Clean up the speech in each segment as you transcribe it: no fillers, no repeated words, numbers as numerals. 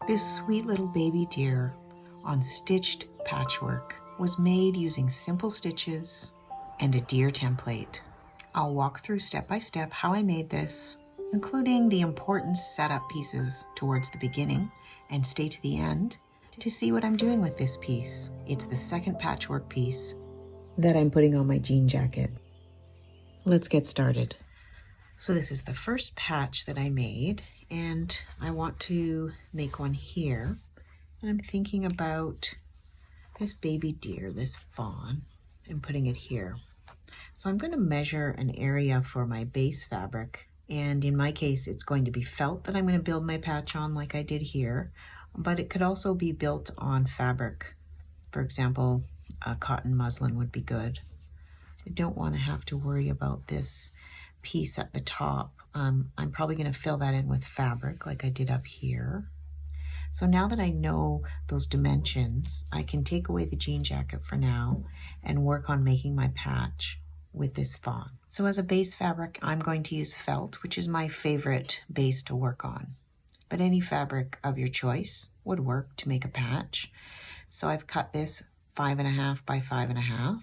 This sweet little baby deer on stitched patchwork was made using simple stitches and a deer template. I'll walk through step by step how I made this, including the important setup pieces towards the beginning, and stay to the end to see what I'm doing with this piece. It's the second patchwork piece that I'm putting on my jean jacket. Let's get started. So this is the first patch that I made, and I want to make one here. And I'm thinking about this baby deer, this fawn, and putting it here. So I'm going to measure an area for my base fabric, and in my case it's going to be felt that I'm going to build my patch on like I did here, but it could also be built on fabric. For example, cotton muslin would be good. I don't want to have to worry about this piece at the top. I'm probably going to fill that in with fabric like I did up here. So now that I know those dimensions, I can take away the jean jacket for now and work on making my patch with this fawn. So as a base fabric, I'm going to use felt, which is my favorite base to work on. But any fabric of your choice would work to make a patch. So I've cut this 5.5 by 5.5.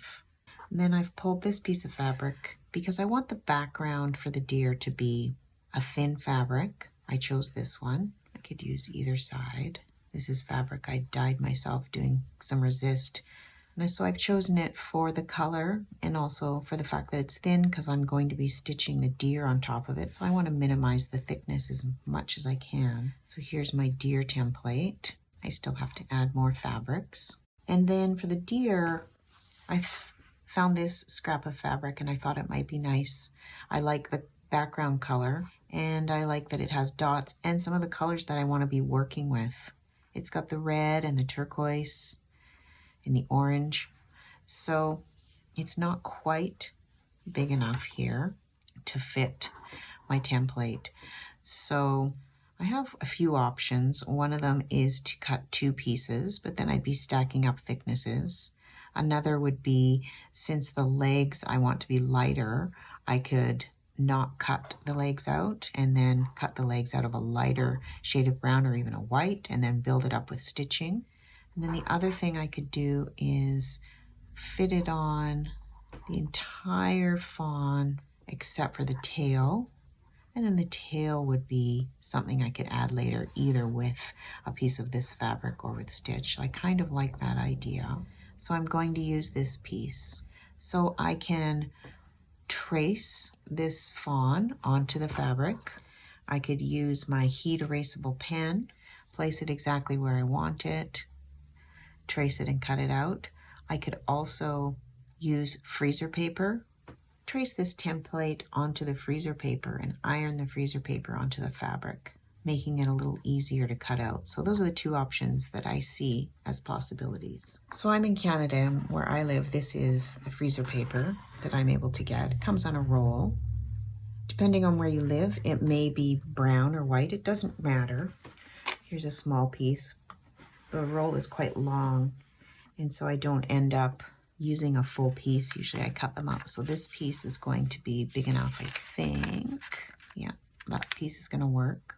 And then I've pulled this piece of fabric because I want the background for the deer to be a thin fabric. I chose this one. I could use either side. This is fabric I dyed myself doing some resist. And so I've chosen it for the color and also for the fact that it's thin because I'm going to be stitching the deer on top of it. So I want to minimize the thickness as much as I can. So here's my deer template. I still have to add more fabrics. And then for the deer, I've found this scrap of fabric and I thought it might be nice. I like the background color and I like that it has dots and some of the colors that I want to be working with. It's got the red and the turquoise and the orange. So it's not quite big enough here to fit my template. So I have a few options. One of them is to cut 2 pieces, but then I'd be stacking up thicknesses. Another would be, since the legs I want to be lighter, I could not cut the legs out and then cut the legs out of a lighter shade of brown or even a white and then build it up with stitching. And then the other thing I could do is fit it on the entire fawn except for the tail. And then the tail would be something I could add later, either with a piece of this fabric or with stitch. I kind of like that idea. So I'm going to use this piece. So I can trace this fawn onto the fabric. I could use my heat erasable pen, place it exactly where I want it, trace it and cut it out. I could also use freezer paper, trace this template onto the freezer paper and iron the freezer paper onto the fabric, making it a little easier to cut out. So those are the 2 options that I see as possibilities. So I'm in Canada, where I live. This is the freezer paper that I'm able to get. It comes on a roll. Depending on where you live, it may be brown or white. It doesn't matter. Here's a small piece. The roll is quite long, and so I don't end up using a full piece. Usually I cut them up. So this piece is going to be big enough, I think. Yeah, that piece is going to work.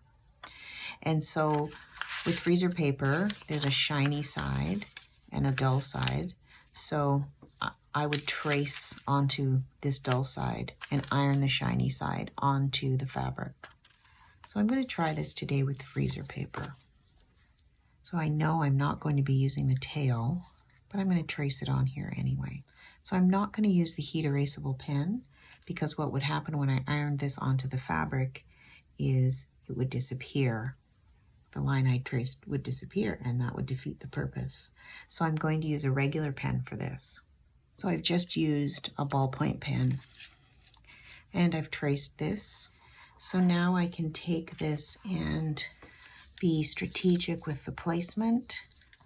And so with freezer paper, there's a shiny side and a dull side. So I would trace onto this dull side and iron the shiny side onto the fabric. So I'm going to try this today with the freezer paper. So I know I'm not going to be using the tail, but I'm going to trace it on here anyway. So I'm not going to use the heat erasable pen because what would happen when I ironed this onto the fabric is it would disappear. The line I traced would disappear and that would defeat the purpose. So I'm going to use a regular pen for this. So I've just used a ballpoint pen and I've traced this. So now I can take this and be strategic with the placement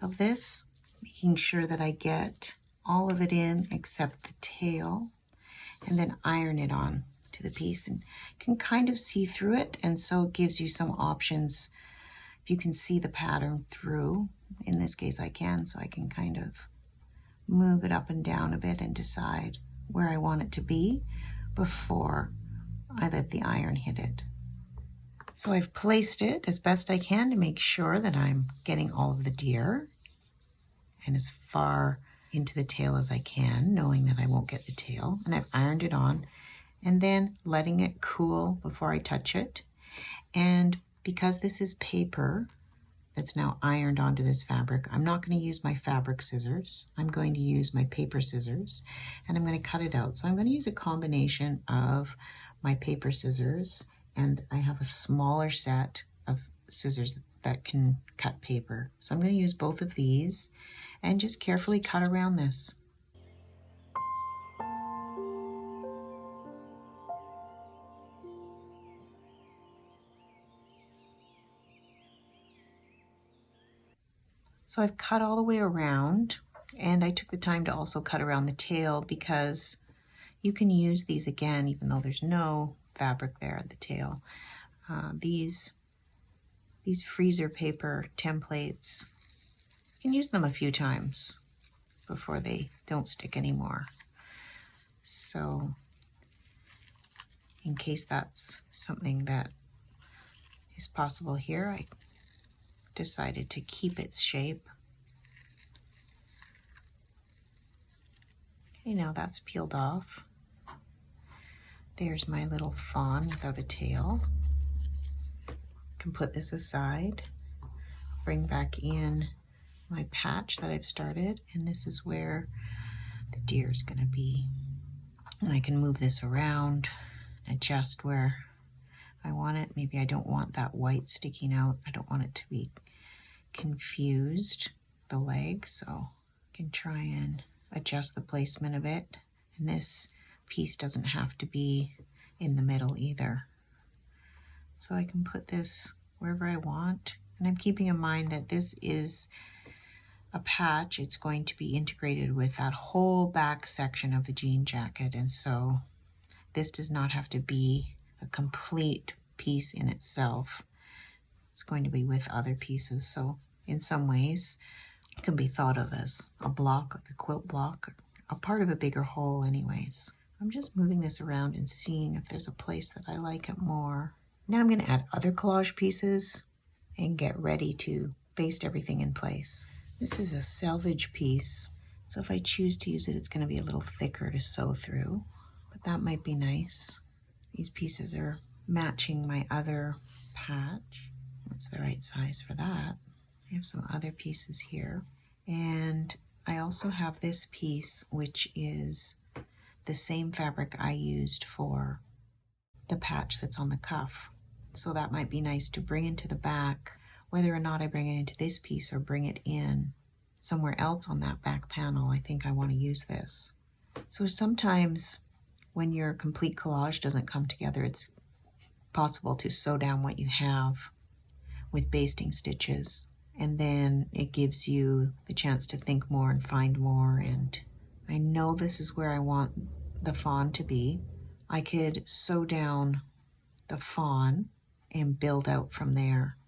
of this, making sure that I get all of it in except the tail, and then iron it on to the piece. And you can kind of see through it, and so it gives you some options. If you can see the pattern through, in this case I can, so I can kind of move it up and down a bit and decide where I want it to be before I let the iron hit it. So I've placed it as best I can to make sure that I'm getting all of the deer and as far into the tail as I can, knowing that I won't get the tail. And I've ironed it on and then letting it cool before I touch it. And because this is paper that's now ironed onto this fabric, I'm not going to use my fabric scissors. I'm going to use my paper scissors and I'm going to cut it out. So I'm going to use a combination of my paper scissors, and I have a smaller set of scissors that can cut paper. So I'm going to use both of these and just carefully cut around this. So I've cut all the way around, and I took the time to also cut around the tail because you can use these again even though there's no fabric there at the tail. These freezer paper templates, you can use them a few times before they don't stick anymore. So in case that's something that is possible here, I decided to keep its shape. Okay, now that's peeled off. There's my little fawn without a tail. Can put this aside, bring back in my patch that I've started, and this is where the deer is going to be. And I can move this around, adjust where I want it. Maybe I don't want that white sticking out. I don't want it to be confused, the leg, so I can try and adjust the placement of it. And this piece doesn't have to be in the middle either. So I can put this wherever I want. And I'm keeping in mind that this is a patch. It's going to be integrated with that whole back section of the jean jacket. And so this does not have to be a complete piece in itself. It's going to be with other pieces. So in some ways, it can be thought of as a block, like a quilt block, a part of a bigger whole anyways. I'm just moving this around and seeing if there's a place that I like it more. Now I'm going to add other collage pieces and get ready to baste everything in place. This is a selvage piece, so if I choose to use it, it's going to be a little thicker to sew through, but that might be nice. These pieces are matching my other patch. That's the right size for that. I have some other pieces here, and I also have this piece, which is the same fabric I used for the patch that's on the cuff. So that might be nice to bring into the back, whether or not I bring it into this piece or bring it in somewhere else on that back panel. I think I want to use this. So sometimes when your complete collage doesn't come together, it's possible to sew down what you have with basting stitches, and then it gives you the chance to think more and find more. And I know this is where I want the fawn to be. I could sew down the fawn and build out from there.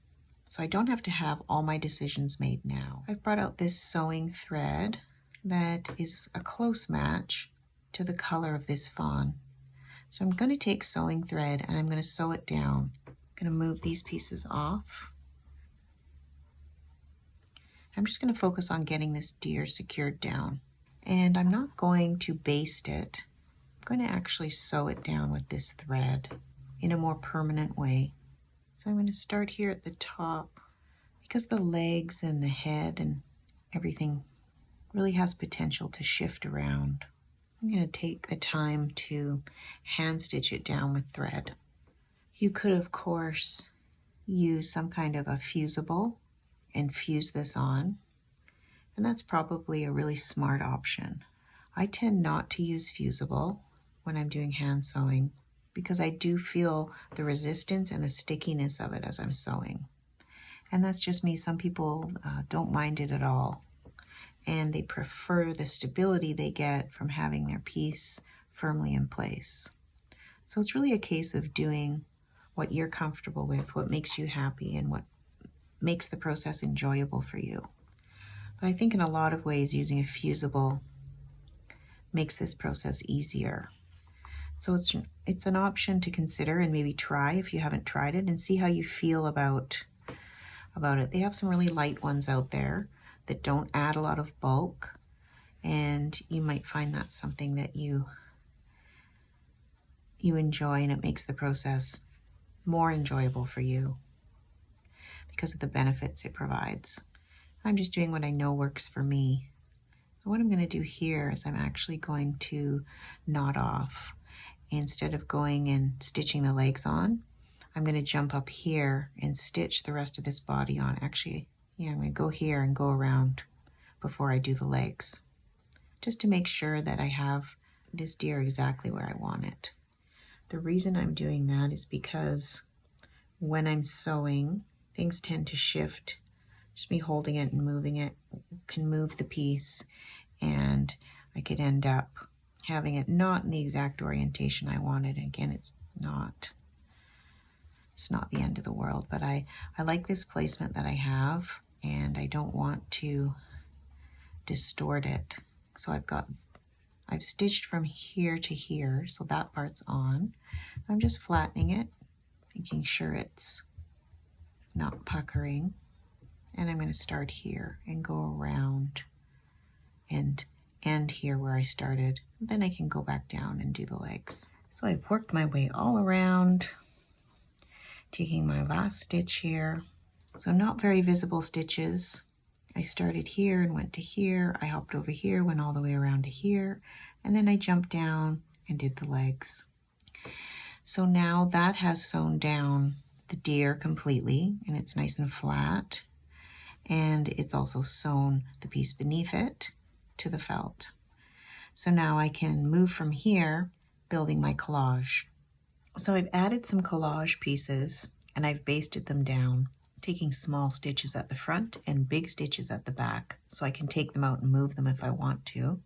So I don't have to have all my decisions made now. I've brought out this sewing thread that is a close match to the color of this fawn. So I'm going to take sewing thread and I'm going to sew it down. I'm going to move these pieces off. I'm just going to focus on getting this deer secured down. And I'm not going to baste it. I'm going to actually sew it down with this thread in a more permanent way. So I'm going to start here at the top because the legs and the head and everything really has potential to shift around. I'm going to take the time to hand stitch it down with thread. You could, of course, use some kind of a fusible and fuse this on, and that's probably a really smart option. I tend not to use fusible when I'm doing hand sewing because I do feel the resistance and the stickiness of it as I'm sewing. And that's just me. Some people don't mind it at all, and they prefer the stability they get from having their piece firmly in place. So it's really a case of doing what you're comfortable with, what makes you happy, and what makes the process enjoyable for you. But I think in a lot of ways using a fusible makes this process easier. So it's an option to consider and maybe try if you haven't tried it, and see how you feel about it. They have some really light ones out there that don't add a lot of bulk, and you might find that's something that you enjoy, and it makes the process more enjoyable for you because of the benefits it provides. I'm just doing what I know works for me. What I'm going to do here is I'm actually going to knot off. Instead of going and stitching the legs on, I'm going to jump up here and stitch the rest of this body on. Actually, yeah, I'm going to go here and go around before I do the legs, just to make sure that I have this deer exactly where I want it. The reason I'm doing that is because when I'm sewing, things tend to shift. Just me holding it and moving it can move the piece, and I could end up having it not in the exact orientation I wanted. Again, it's not the end of the world, but I like this placement that I have, and I don't want to distort it. So I've stitched from here to here, so that part's on. I'm just flattening it, making sure it's not puckering. And I'm going to start here and go around and end here where I started. Then I can go back down and do the legs. So I've worked my way all around, taking my last stitch here. So not very visible stitches. I started here and went to here. I hopped over here, went all the way around to here, and then I jumped down and did the legs. So now that has sewn down the deer completely, and it's nice and flat. And it's also sewn the piece beneath it to the felt. So now I can move from here, building my collage. So I've added some collage pieces and I've basted them down, taking small stitches at the front and big stitches at the back, so I can take them out and move them if I want to.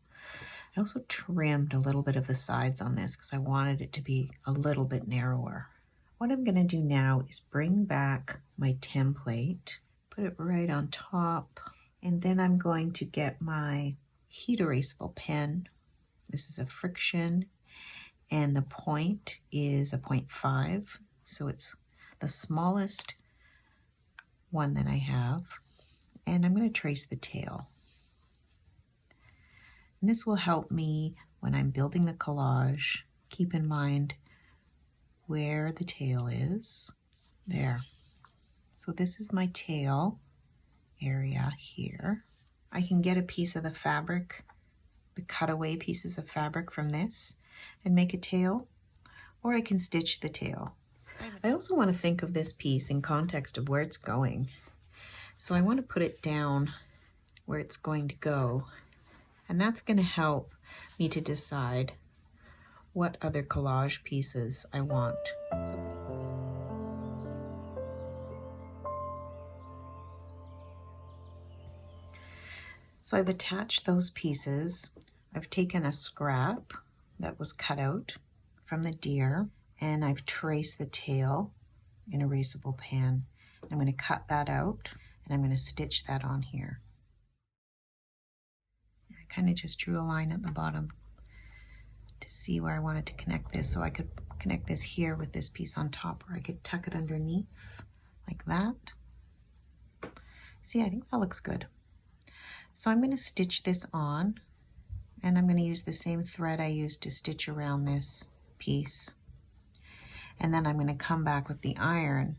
I also trimmed a little bit of the sides on this because I wanted it to be a little bit narrower. What I'm going to do now is bring back my template, put it right on top, and then I'm going to get my heat erasable pen. This is a friction, and the point is a 0.5, so it's the smallest one that I have, and I'm going to trace the tail. And this will help me when I'm building the collage. Keep in mind where the tail is. There. So this is my tail area here. I can get a piece of the fabric, the cutaway pieces of fabric from this, and make a tail, or I can stitch the tail. I also want to think of this piece in context of where it's going. So I want to put it down where it's going to go, and that's going to help me to decide what other collage pieces I want. So I've attached those pieces. I've taken a scrap that was cut out from the deer, and I've traced the tail in erasable pen. I'm going to cut that out, and I'm going to stitch that on here. I kind of just drew a line at the bottom to see where I wanted to connect this, so I could connect this here with this piece on top, or I could tuck it underneath like that. See, I think that looks good. So I'm going to stitch this on, and I'm going to use the same thread I used to stitch around this piece. And then I'm going to come back with the iron,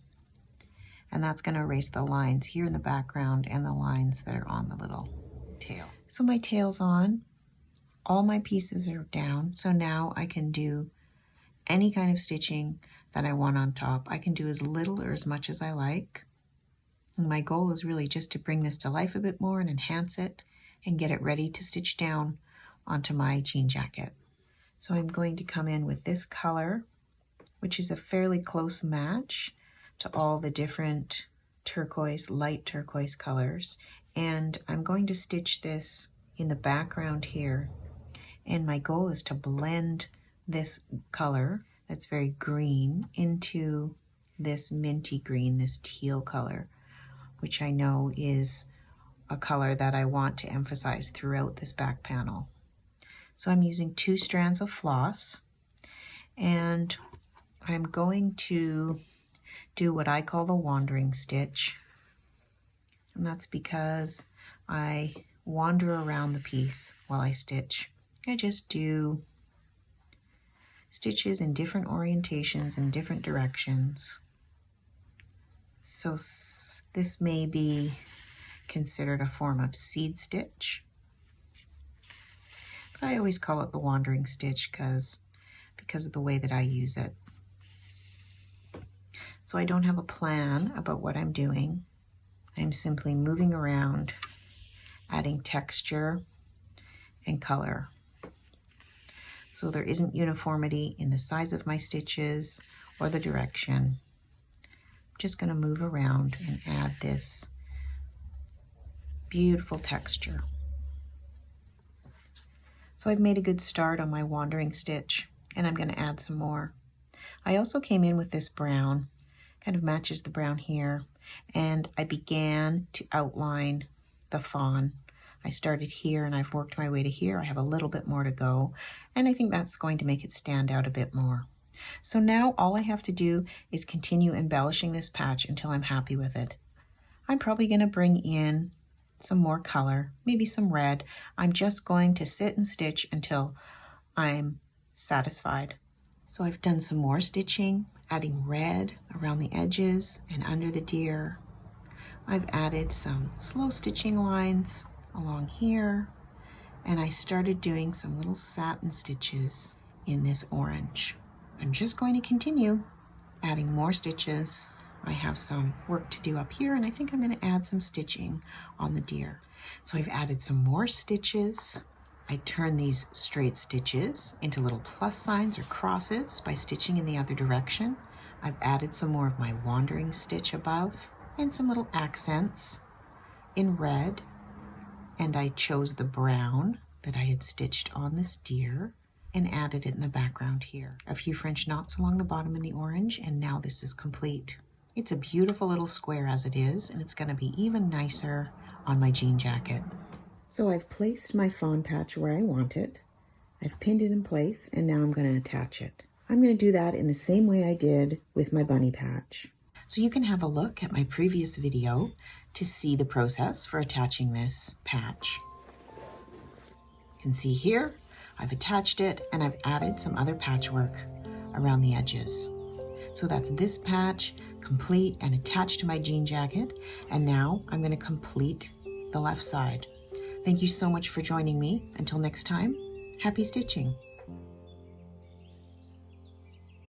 and that's going to erase the lines here in the background and the lines that are on the little tail. So my tail's on, all my pieces are down, so now I can do any kind of stitching that I want on top. I can do as little or as much as I like. And my goal is really just to bring this to life a bit more and enhance it and get it ready to stitch down onto my jean jacket. So I'm going to come in with this color, which is a fairly close match to all the different turquoise, light turquoise colors. And I'm going to stitch this in the background here. And my goal is to blend this color that's very green into this minty green, this teal color, which I know is a color that I want to emphasize throughout this back panel. So I'm using 2 strands of floss, And I'm going to do what I call the wandering stitch. And that's because I wander around the piece while I stitch. I just do stitches in different orientations and different directions. So this may be considered a form of seed stitch, but I always call it the wandering stitch because of the way that I use it. So I don't have a plan about what I'm doing. I'm simply moving around, adding texture and color. So there isn't uniformity in the size of my stitches or the direction. I'm just going to move around and add this beautiful texture. So I've made a good start on my wandering stitch, and I'm going to add some more. I also came in with this brown, kind of matches the brown here, and I began to outline the fawn. I started here and I've worked my way to here. I have a little bit more to go, and I think that's going to make it stand out a bit more. So now all I have to do is continue embellishing this patch until I'm happy with it. I'm probably going to bring in some more color, maybe some red. I'm just going to sit and stitch until I'm satisfied. So I've done some more stitching, adding red around the edges and under the deer. I've added some slow stitching lines along here, and I started doing some little satin stitches in this orange. I'm just going to continue adding more stitches. I have some work to do up here, and I think I'm going to add some stitching on the deer. So I've added some more stitches. I turn these straight stitches into little plus signs or crosses by stitching in the other direction. I've added some more of my wandering stitch above and some little accents in red. And I chose the brown that I had stitched on this deer and added it in the background here. A few French knots along the bottom in the orange, and now this is complete. It's a beautiful little square as it is, and it's going to be even nicer on my jean jacket. So I've placed my fawn patch where I want it. I've pinned it in place, and now I'm going to attach it. I'm going to do that in the same way I did with my bunny patch. So you can have a look at my previous video to see the process for attaching this patch. You can see here, I've attached it and I've added some other patchwork around the edges. So that's this patch complete and attached to my jean jacket. And now I'm going to complete the left side. Thank you so much for joining me. Until next time, happy stitching.